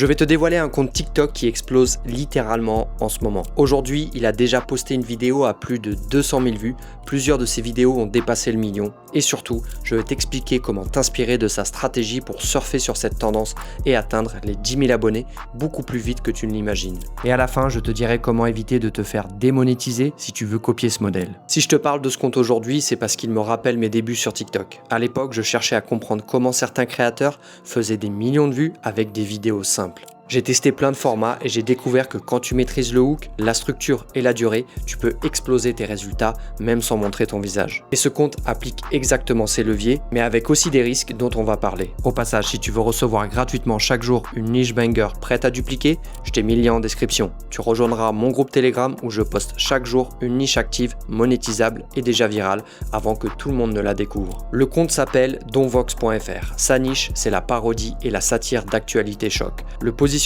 Je vais te dévoiler un compte TikTok qui explose littéralement en ce moment. Aujourd'hui, il a déjà posté une vidéo à plus de 200 000 vues, plusieurs de ses vidéos ont dépassé le million et surtout, je vais t'expliquer comment t'inspirer de sa stratégie pour surfer sur cette tendance et atteindre les 10 000 abonnés beaucoup plus vite que tu ne l'imagines. Et à la fin, je te dirai comment éviter de te faire démonétiser si tu veux copier ce modèle. Si je te parle de ce compte aujourd'hui, c'est parce qu'il me rappelle mes débuts sur TikTok. À l'époque, je cherchais à comprendre comment certains créateurs faisaient des millions de vues avec des vidéos simples. J'ai testé plein de formats et j'ai découvert que quand tu maîtrises le hook, la structure et la durée, tu peux exploser tes résultats même sans montrer ton visage. Et ce compte applique exactement ces leviers, mais avec aussi des risques dont on va parler. Au passage, si tu veux recevoir gratuitement chaque jour une niche banger prête à dupliquer, je t'ai mis le lien en description. Tu rejoindras mon groupe Telegram où je poste chaque jour une niche active, monétisable et déjà virale avant que tout le monde ne la découvre. Le compte s'appelle donvox.fr. Sa niche, c'est la parodie et la satire d'actualité choc. Le positionnement,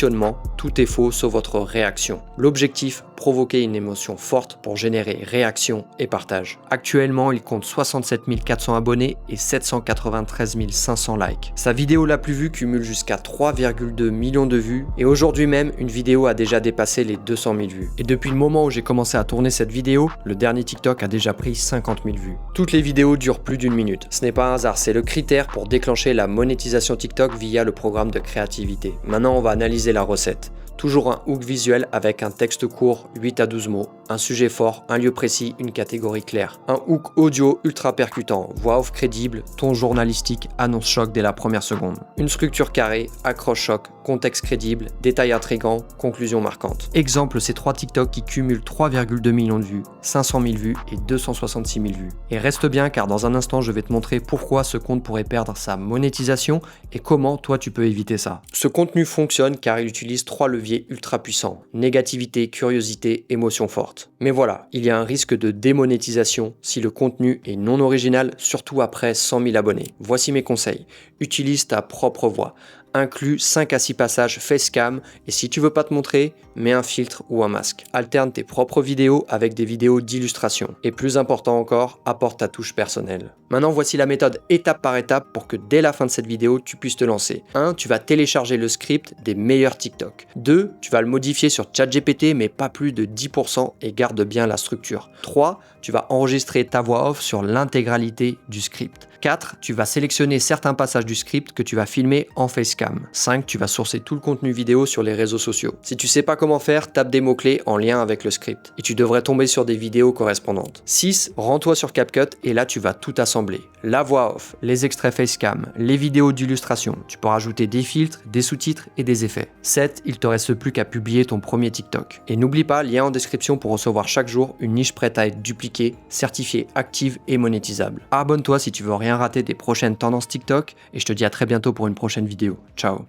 tout est faux sauf votre réaction. L'objectif, provoquer une émotion forte pour générer réaction et partage. Actuellement, il compte 67 400 abonnés et 793 500 likes. Sa vidéo la plus vue cumule jusqu'à 3,2 millions de vues et aujourd'hui même, une vidéo a déjà dépassé les 200 000 vues. Et depuis le moment où j'ai commencé à tourner cette vidéo, le dernier TikTok a déjà pris 50 000 vues. Toutes les vidéos durent plus d'une minute. Ce n'est pas un hasard, c'est le critère pour déclencher la monétisation TikTok via le programme de créativité. Maintenant, on va analyser la recette. Toujours un hook visuel avec un texte court, 8 à 12 mots, un sujet fort, un lieu précis, une catégorie claire. Un hook audio ultra percutant, voix off crédible, ton journalistique, annonce choc dès la première seconde. Une structure carrée, accroche choc, contexte crédible, détail intrigant, conclusion marquante. Exemple, ces 3 TikTok qui cumulent 3,2 millions de vues, 500 000 vues et 266 000 vues. Et reste bien car dans un instant, je vais te montrer pourquoi ce compte pourrait perdre sa monétisation et comment toi tu peux éviter ça. Ce contenu fonctionne car il utilise 3 leviers ultra puissants: négativité, curiosité, émotion forte. Mais voilà, il y a un risque de démonétisation si le contenu est non original, surtout après 100 000 abonnés. Voici mes conseils. Utilise ta propre voix. Inclus 5 à 6 passages facecam et si tu veux pas te montrer, mets un filtre ou un masque. Alterne tes propres vidéos avec des vidéos d'illustration. Et plus important encore, apporte ta touche personnelle. Maintenant, voici la méthode étape par étape pour que dès la fin de cette vidéo, tu puisses te lancer. 1. Tu vas télécharger le script des meilleurs TikTok. 2. Tu vas le modifier sur ChatGPT mais pas plus de 10% et garde bien la structure. 3. Tu vas enregistrer ta voix off sur l'intégralité du script. 4. Tu vas sélectionner certains passages du script que tu vas filmer en facecam. 5. Tu vas sourcer tout le contenu vidéo sur les réseaux sociaux. Si tu sais pas comment faire, tape des mots-clés en lien avec le script et tu devrais tomber sur des vidéos correspondantes. 6. Rends-toi sur CapCut et là tu vas tout assembler. La voix off, les extraits facecam, les vidéos d'illustration. Tu peux rajouter des filtres, des sous-titres et des effets. 7. Il te reste plus qu'à publier ton premier TikTok. Et n'oublie pas, lien en description pour recevoir chaque jour une niche prête à être dupliquée, certifiée, active et monétisable. Abonne-toi si tu veux rien rater des prochaines tendances TikTok et je te dis à très bientôt pour une prochaine vidéo. Ciao.